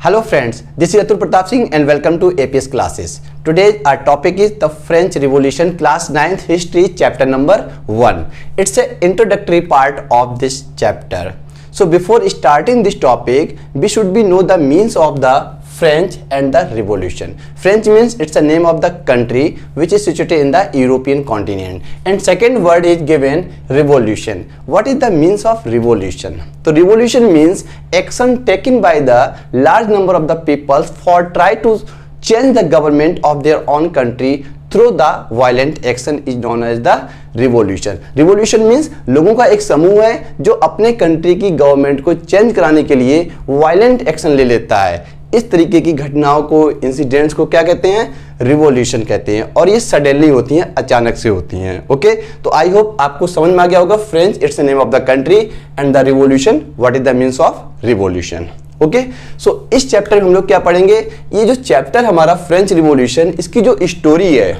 Hello friends, this is Atul Pratap Singh and welcome to APS classes. Today our topic is the French Revolution class 9th history chapter number 1. It's an introductory part of this chapter. So before starting this topic, we should know the means of the French and the Revolution. French means it's the name of the country which is situated in the European continent. And second word is given revolution. What is the means of revolution? So revolution means action taken by the large number of the people for try to change the government of their own country through the violent action is known as the revolution. Revolution means लोगों का एक समूह है जो अपने country की government को change कराने के लिए वायलेंट एक्शन ले लेता है. इस तरीके की घटनाओं को, इंसिडेंट्स को क्या कहते हैं? रिवॉल्यूशन कहते हैं. और ये सडनली होती हैं, अचानक से होती हैं. ओके, तो आई होप आपको समझ में आ गया होगा. French it's the name of the country and the revolution what is the means of revolution. Okay, so इस चैप्टर में हम लोग क्या पढ़ेंगे? ये जो चैप्टर हमारा फ्रेंच रिवॉल्यूशन, इसकी जो स्टोरी है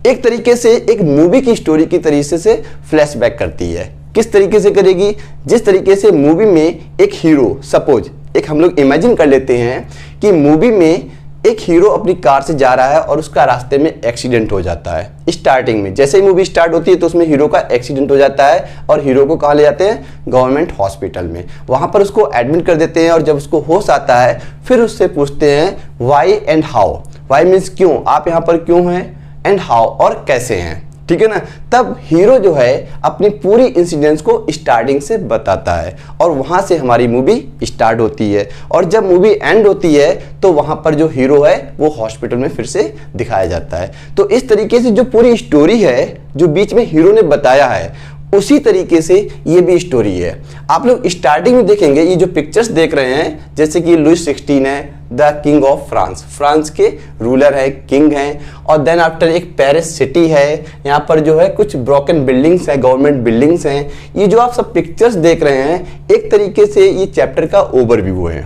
एक तरीके से एक मूवी की स्टोरी की तरीके से फ्लैशबैक करती है. किस तरीके से करेगी? जिस तरीके से मूवी में एक हीरो, सपोज एक हम लोग इमेजिन कर लेते हैं कि मूवी में एक हीरो अपनी कार से जा रहा है और उसका रास्ते में एक्सीडेंट हो जाता है. स्टार्टिंग में जैसे ही मूवी स्टार्ट होती है तो उसमें हीरो का एक्सीडेंट हो जाता है और हीरो को कहाँ ले जाते हैं? गवर्नमेंट हॉस्पिटल में. वहां पर उसको एडमिट कर देते हैं और जब उसको होश आता है फिर उससे पूछते हैं why and how. Why means क्यों, आप यहाँ पर क्यों हैं, एंड हाउ और कैसे हैं. ठीक है ना. तब हीरो जो है अपनी पूरी इंसिडेंट्स को स्टार्टिंग से बताता है और वहां से हमारी मूवी स्टार्ट होती है. और जब मूवी एंड होती है तो वहां पर जो हीरो है वो हॉस्पिटल में फिर से दिखाया जाता है. तो इस तरीके से जो पूरी स्टोरी है जो बीच में हीरो ने बताया है उसी तरीके से ये भी स्टोरी है. आप लोग स्टार्टिंग में देखेंगे ये जो पिक्चर्स देख रहे हैं, जैसे कि लुई 16 है, the king of France, France के रूलर है, किंग हैं. और देन आफ्टर एक पेरिस सिटी है. यहाँ पर जो है कुछ ब्रोकन बिल्डिंग्स है, गवर्नमेंट बिल्डिंग्स हैं. ये जो आप सब पिक्चर्स देख रहे हैं एक तरीके से ये चैप्टर का ओवरव्यू है.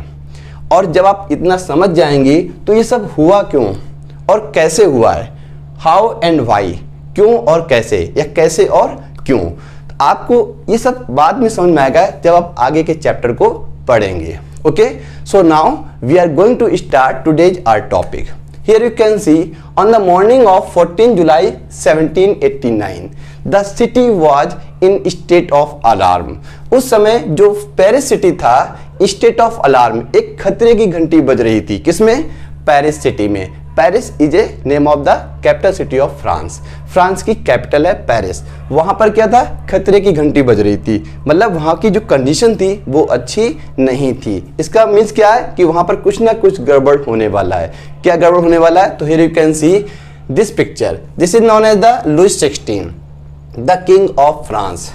और जब आप इतना समझ जाएंगे तो ये सब हुआ क्यों और कैसे हुआ है, हाउ एंड वाई, क्यों और कैसे, या कैसे और क्यों, आपको ये सब बाद में समझ में आएगा जब आप आगे के चैप्टर को पढ़ेंगे. Okay, so now we are going to start today's our topic. Here you can see on the morning of 14 July 1789 the city was in state of alarm. उस समय जो पेरिस सिटी था स्टेट ऑफ अलार्म, एक खतरे की घंटी बज रही थी. किसमें? पेरिस सिटी में. Paris is a name of the capital city of France. France की कैपिटल है पेरिस. वहां पर क्या था? खतरे की घंटी बज रही थी. मतलब वहां की जो कंडीशन थी वो अच्छी नहीं थी. इसका मीन्स क्या है कि वहां पर कुछ ना कुछ गड़बड़ होने वाला है. क्या गड़बड़ होने वाला है? तो here you can see this picture. This is known as the Louis 16, the king of France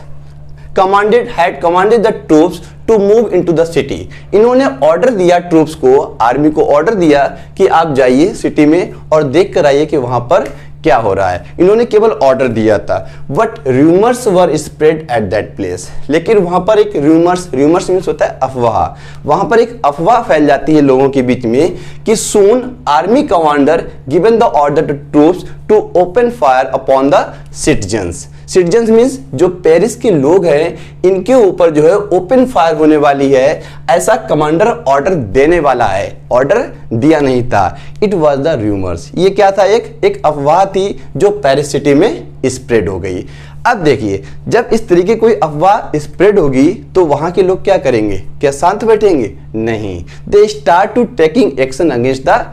had commanded the troops to move into the city. इन्होंने ऑर्डर दिया ट्रूप्स को, आर्मी को ऑर्डर दिया कि आप जाइए सिटी में और देख कर आइए कि वहां पर क्या हो रहा है. इन्होंने केवल ऑर्डर दिया था. But rumours were spread at that place. लेकिन वहां पर एक रूमर्स मीन्स होता है अफवाह. वहां पर एक अफवाह फैल जाती है लोगों के बीच में कि soon army commander given the order to troops to open fire upon the citizens. Citizens means जो पेरिस के लोग हैं इनके ऊपर जो है ओपन फायर होने वाली है, ऐसा कमांडर ऑर्डर देने वाला है. ऑर्डर दिया नहीं था. It was the rumours. ये क्या था? एक अफवाह थी जो पेरिस सिटी में स्प्रेड हो गई. अब देखिए, जब इस तरीके कोई अफवाह स्प्रेड होगी तो वहां के लोग क्या करेंगे? क्या शांत बैठेंगे? नहीं. They start to taking action against the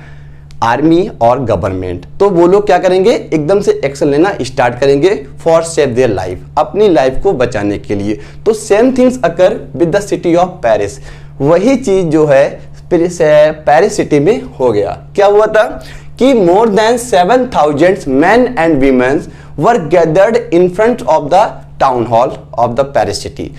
army और गवर्नमेंट. तो वो लोग क्या करेंगे? एकदम से एक्शन लेना स्टार्ट करेंगे फॉर सेव देयर लाइफ, अपनी लाइफ को बचाने के लिए. तो same things occur with the city of Paris. वही चीज जो है पेरिस सिटी में हो गया. क्या हुआ था कि more than 7,000 men and women were gathered in front of the town hall of the Paris city.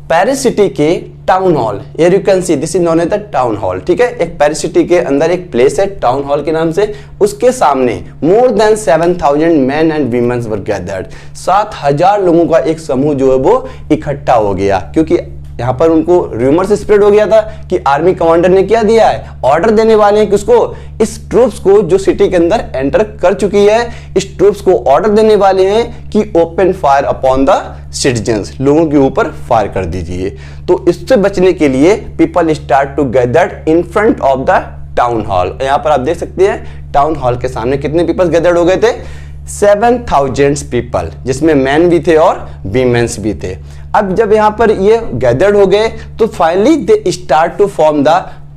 Paris city के town hall, here you can see this is known as the town hall. ठीक है, एक Paris city के अंदर एक place है town hall के नाम से. उसके सामने more than 7,000 men and women were gathered. 7,000 लोगों का एक समूह जो है वो इकट्ठा हो गया. क्योंकि यहाँ पर उनको रूमर से स्प्रेड हो गया था कि आर्मी कमांडर ने क्या दिया है? ऑर्डर देने वाले हैं किसको? इस ट्रूप्स को जो सिटी के अंदर एंटर कर चुकी है. इस ट्रूप्स को ऑर्डर देने वाले हैं कि open fire upon the citizens, लोगों के ऊपर फायर कर दीजिए. तो इससे बचने के लिए people start to gather in front of the town hall. यहाँ पर आप देख सकते हैं टाउन हॉल के सामने कितने पीपल्स गैदर्ड हो गए थे, 7,000 पीपल, जिसमें मैन भी थे और वीमेंस भी थे। अब जब यहाँ पर ये गैदर्ड हो गए तो finally they start to form the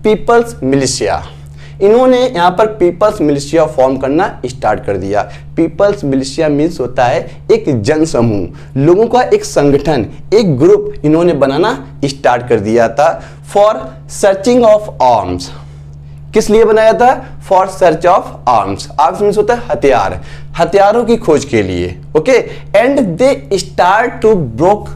people's militia. इन्होंने यहाँ पर पीपल्स मिलिशिया फॉर्म करना स्टार्ट कर दिया। पीपल्स मिलिशिया मीन्स होता है एक जन समूह, लोगों का एक संगठन, एक ग्रुप इन्होंने बनाना स्टार्ट कर दिया था फॉर सर्चिंग ऑफ आर्म्स। किस लिए बनाया था? For search of arms. Arms means होता है हथियार, हथियारों की खोज के लिए। Okay, and they start to broke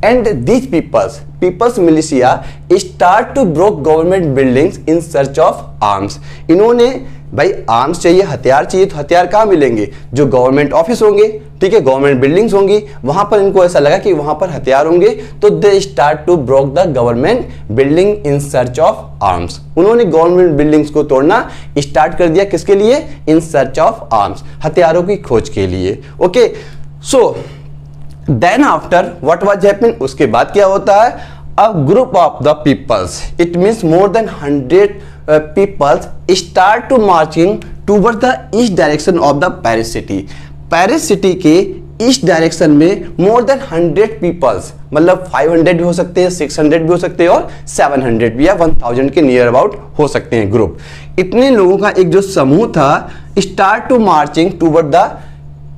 and these people's militia start to broke government buildings in search of arms। इन्होंने भाई आर्म्स चाहिए, हथियार चाहिए, तो हथियार कहाँ मिलेंगे? जो गवर्नमेंट ऑफिस होंगे, ठीक है, गवर्नमेंट बिल्डिंग्स होंगी, वहां पर इनको ऐसा लगा कि वहां पर हथियार होंगे, तो they start to broke the government building in search of arms. उन्होंने गवर्नमेंट बिल्डिंग्स को तोड़ना स्टार्ट कर दिया। किसके लिए? इन सर्च ऑफ आर्म्स, हथियारों की खोज के लिए। Okay, so then after what was happen, उसके बाद क्या होता है? A group of the peoples, it means more than 100 peoples start to marching toward the east direction of the Paris city. Paris city के ईस्ट डायरेक्शन में more than 100 peoples, मतलब 500 भी हो सकते हैं, 600 भी हो सकते हैं और 700 भी या 1000 के नियर अबाउट हो सकते हैं ग्रुप। इतने लोगों का एक जो समूह था start to marching toward the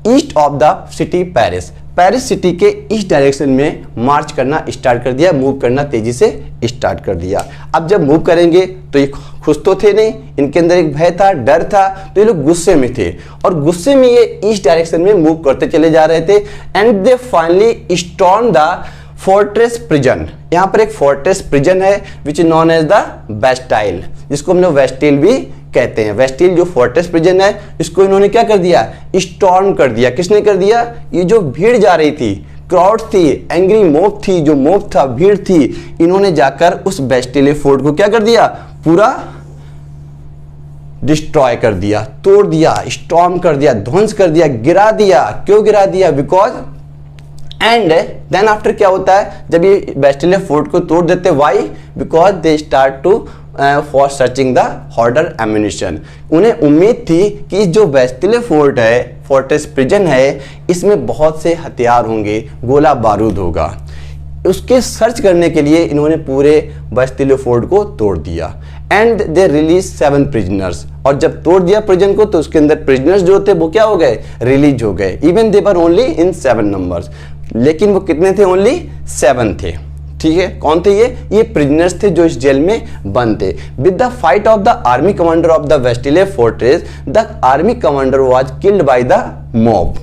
east of the city Paris. Paris city के ईस्ट डायरेक्शन में मार्च करना स्टार्ट कर दिया, मूव करना तेजी से स्टार्ट कर दिया। अब जब मूव करेंगे तो ये खुश तो थे नहीं, इनके अंदर एक भय था, डर था, तो ये लोग गुस्से में थे और गुस्से में ये ईस्ट डायरेक्शन में मूव करते चले जा रहे थे। And they finally storm the fortress prison. यहाँ पर एक फोर्ट्रेस प्रिजन है which is known as the Bastille, जिसको हम लोग वेस्टिल भी कहते हैं। वेस्टिल जो फोर्ट्रेस प्रिजन है, इसको इन्होंने क्या कर दिया? स्टॉर्म कर दिया। किसने कर दिया? ये जो भीड़ जा रही थी, क्राउड थी, एंग्री मॉब थी, जो मॉब था, भीड़ थी, इन्होंने जाकर उस बेस्टिले फोर्ट को क्या कर दिया? पूरा डिस्ट्रॉय कर दिया, तोड़ दिया, स्टॉर्म कर दिया, ध्वंस कर दिया, गिरा दिया। क्यों गिरा दिया? बिकॉज एंड देन आफ्टर क्या होता है जब ये बेस्टिले फोर्ट को तोड़ देते? Why? Because they start to for searching the hoarder ammunition. उन्हें उम्मीद थी कि जो बेस्टिले फोर्ट है, फोर्ट्रेस प्रिजन है, इसमें बहुत से हथियार होंगे, गोला बारूद होगा। उसके सर्च करने के लिए इन्होंने पूरे बेस्टिले फोर्ट को तोड़ दिया। And they release 7 prisoners. और जब तोड़ दिया प्रिजन को तो उसके अंदर प्रिजनर्स जो थे वो क्या हो गए? रिलीज हो गए। Even they were only in 7 numbers, लेकिन वो कितने थे? ओनली 7 थे। ठीक है, कौन थे ये प्रिजनर्स थे जो इस जेल में बंद थे। With the fight of the army commander of the Bastille fortress, the army commander was killed by the mob.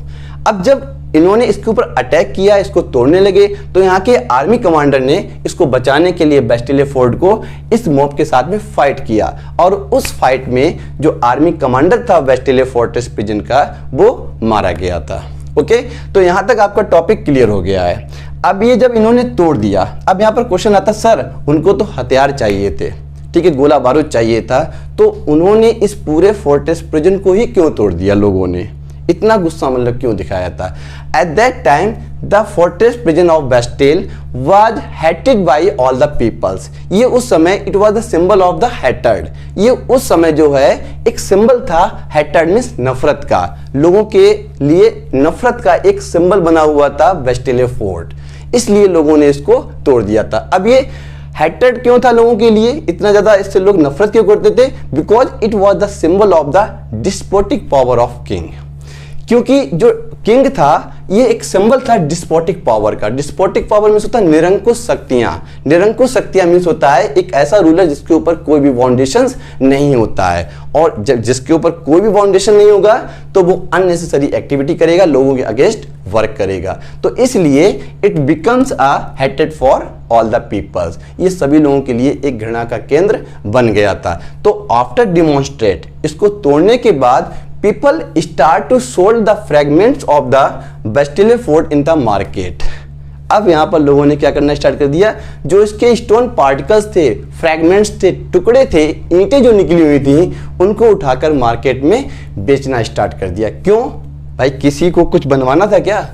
अब जब इन्होंने इसके ऊपर अटैक किया, इसको तोड़ने लगे, तो यहाँ के आर्मी कमांडर ने इसको बचाने के लिए बेस्टिले फोर्ट को इस मॉब के साथ में फाइट किया। और उस फाइट में जो आर्मी कमांडर था बेस्टिले फोर्ट्रेस प्रिजन का, वो मारा गया था। ओके, तो यहाँ तक आपका टॉपिक क्लियर हो गया है। अब ये जब इन्होंने तोड़ दिया, अब यहाँ पर क्वेश्चन आता, सर उनको तो हथियार चाहिए थे, ठीक है, गोला बारूद चाहिए था, तो उन्होंने इस पूरे फोर्ट्रेस प्रिजन को ही क्यों तोड़ दिया? लोगों ने इतना गुस्सा मतलब क्यों दिखाया था? At that time the fortress prison of Bastille was hated by all the peoples. ये उस समय it was the symbol of the hatred. ये उस समय जो है एक सिंबल था, हेटर्ड मीन्स नफरत का, लोगों के लिए नफरत का एक सिंबल बना हुआ था बेस्टिले फोर्ट, इसलिए लोगों ने इसको तोड़ दिया था। अब ये हेटेड क्यों था लोगों के लिए, इतना ज्यादा इससे लोग नफरत क्यों करते थे? Because it was the symbol of the despotic power of king. क्योंकि जो किंग था ये एक सिंबल था डिस्पोटिक पावर का। डिस्पोटिक पावर मीन्स होता है निरंकुश शक्तियां। निरंकुश शक्तियां मीन्स होता है एक ऐसा रूलर जिसके ऊपर कोई भी फाउंडेशन नहीं होता है, और जब जिसके ऊपर कोई भी फाउंडेशन नहीं होगा तो वो अननेसेसरी एक्टिविटी करेगा, लोगों के अगेंस्ट वर्क करेगा। तो इसलिए it becomes a hated for all the peoples. ये सभी लोगों के लिए एक घृणा का केंद्र बन गया था। तो आफ्टर डिमॉन्स्ट्रेट, इसको तोड़ने के बाद people start to sold the fragments of the Bastille Fort in the market। अब यहाँ पर लोगों ने क्या करना स्टार्ट कर दिया? जो इसके स्टोन पार्टिकल्स थे, फ्रैगमेंट्स थे, टुकड़े थे, ईंटें जो निकली हुई थी, उनको उठाकर मार्केट में बेचना स्टार्ट कर दिया। क्यों भाई? किसी को कुछ बनवाना था क्या?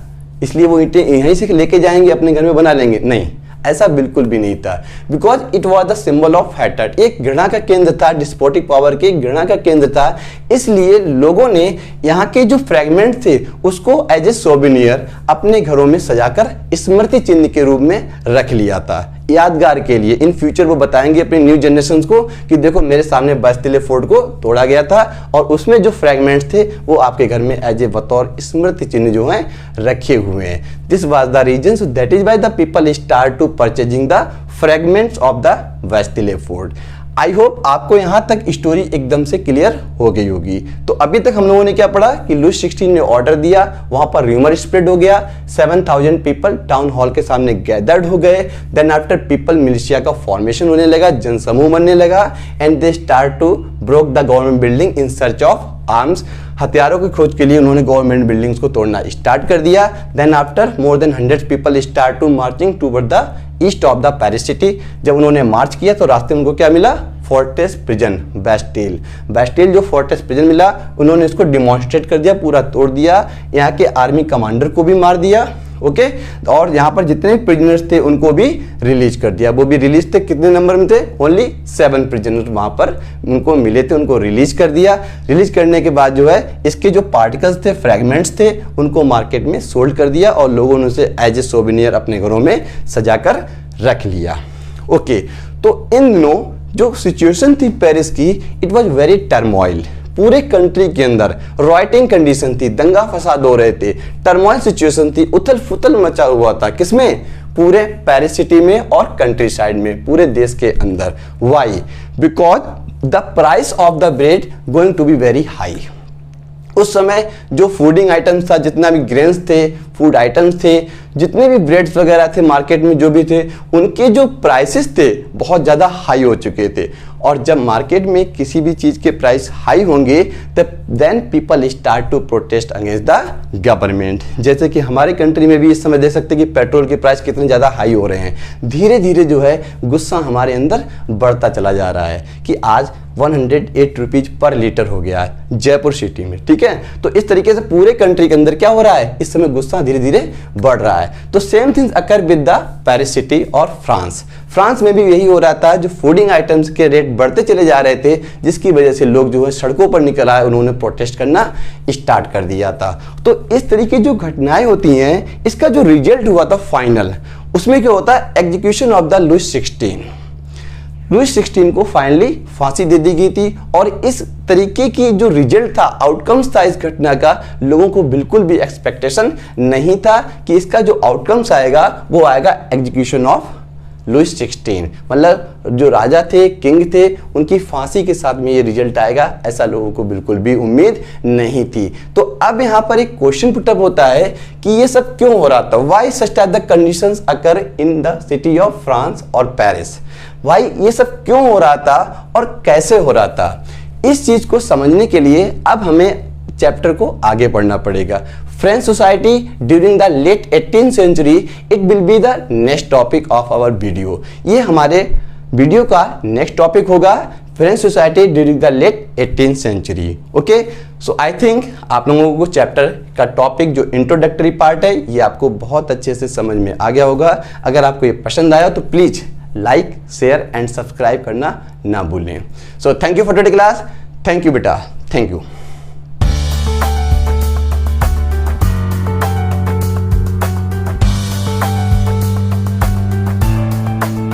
इसलिए वो ईंटें यहीं से लेके जाएंगे अपने घर में बना लेंगे? नहीं, ऐसा बिल्कुल भी नहीं था, because it was the symbol of hatred, एक घृणा का केंद्र था, डिस्पोटिक पावर के घृणा का केंद्र था। इसलिए लोगों ने यहाँ के जो फ्रेगमेंट थे उसको एज ए सोविनियर अपने घरों में सजाकर स्मृति चिन्ह के रूप में रख लिया था, यादगार के लिए। इन फ्यूचर वो बताएंगे अपनी न्यू जनरेशन को कि देखो मेरे सामने बास्तिले फोर्ट को तोड़ा गया था और उसमें जो फ्रेगमेंट्स थे वो आपके घर में एज ए बतौर स्मृति चिन्ह जो है रखे हुए हैं। This was the reason, so that is why the people start to purchasing the fragments of the Bastille fort. I hope आपको यहाँ तक स्टोरी एकदम से क्लियर हो गई होगी। तो अभी तक हम लोगों ने क्या पढ़ा कि लुई 16 ने ऑर्डर दिया, वहां पर र्यूमर स्प्रेड हो गया, 7000 पीपल टाउन हॉल के सामने गैदर्ड हो गए। देन आफ्टर पीपल मिलिशिया का फॉर्मेशन होने लगा, जनसमूह बनने लगा, and they start to broke the government building in search of arms. हथियारों की खोज के लिए उन्होंने गवर्नमेंट बिल्डिंग्स को तोड़ना स्टार्ट कर दिया। Then after more than 100 people start to marching toward the east of the Paris city. जब उन्होंने मार्च किया तो रास्ते में उनको क्या मिला? Fortress prison Bastille. बैस्टिल जो फोर्ट्रेस प्रिजन मिला उन्होंने इसको डिमॉन्स्ट्रेट कर दिया, पूरा तोड़ दिया, यहाँ के आर्मी कमांडर को भी मार दिया। ओके, और यहाँ पर जितने प्रिजनर्स थे उनको भी रिलीज कर दिया। वो भी रिलीज थे, कितने नंबर में थे? ओनली 7 प्रिजनर वहाँ पर उनको मिले थे, उनको रिलीज कर दिया। रिलीज करने के बाद जो है इसके जो पार्टिकल्स थे, फ्रेगमेंट्स थे, उनको मार्केट में सोल्ड कर दिया और लोगों ने उसे एज ए सोविनियर अपने घरों में सजाकर रख लिया। ओके, तो इन दिनों जो सिचुएशन थी पेरिस की, इट वॉज वेरी टर्मोइल। पूरे कंट्री के अंदर रॉयटिंग कंडीशन थी, दंगा फसाद हो रहे थे, टर्मोइल सिचुएशन थी, उथल फुथल मचा हुआ था। किसमें? पूरे पेरिस सिटी में और कंट्री साइड में, पूरे देश के अंदर। Why? Because the price of the bread going to be very high. उस समय जो फूडिंग आइटम्स था, जितना भी ग्रेन्स थे, फूड आइटम्स थे, जितने भी ब्रेड्स वगैरह थे मार्केट में जो भी थे, उनके जो प्राइसेस थे बहुत ज़्यादा हाई हो चुके थे। और जब मार्केट में किसी भी चीज़ के प्राइस हाई होंगे तब then people start to protest against the government. जैसे कि हमारे कंट्री में भी इस समय देख सकते हैं कि पेट्रोल के प्राइस कितने ज़्यादा हाई हो रहे हैं। धीरे धीरे जो है गुस्सा हमारे अंदर बढ़ता चला जा रहा है कि आज 108 रुपीज पर लीटर हो गया है जयपुर सिटी में। ठीक है, तो इस तरीके से पूरे कंट्री के अंदर क्या हो रहा है, इस समय गुस्सा धीरे धीरे बढ़ रहा है। तो same things occur with the Paris city और फ्रांस। फ्रांस में भी यही हो रहा था, जो फूडिंग आइटम्स के रेट बढ़ते चले जा रहे थे, जिसकी वजह से लोग जो है सड़कों पर निकल आए, उन्होंने प्रोटेस्ट करना स्टार्ट कर दिया था। तो इस तरीके जो घटनाएं होती हैं, इसका जो रिजल्ट हुआ था फाइनल, उसमें क्या होता है? Execution of the Louis 16। Louis 16 को फाइनली फांसी दे दी गई थी। और इस तरीके की जो रिजल्ट था, आउटकम्स था इस घटना का, लोगों को बिल्कुल भी एक्सपेक्टेशन नहीं था कि इसका जो आउटकम्स आएगा वो आएगा एग्जीक्यूशन ऑफ लुई 16। मतलब जो राजा थे, किंग थे, उनकी फांसी के साथ में ये रिजल्ट आएगा, ऐसा लोगों को बिल्कुल भी उम्मीद नहीं थी। तो अब यहाँ पर एक क्वेश्चन पुटअप होता है कि ये सब क्यों हो रहा था? Why such are the conditions occur in the city of France और पेरिस? भाई ये सब क्यों हो रहा था और कैसे हो रहा था? इस चीज को समझने के लिए अब हमें चैप्टर को आगे पढ़ना पड़ेगा। French society during the late 18th century, it will be the next topic of our video. ये हमारे वीडियो का नेक्स्ट टॉपिक होगा, French society during the late 18th century. Okay, so I think आप लोगों को चैप्टर का topic जो introductory part है, ये आपको बहुत अच्छे से समझ में आ गया होगा। अगर आपको ये पसंद आया तो please like, share and subscribe करना ना भूलें। So thank you for today class. Thank you बेटा, थैंक यू।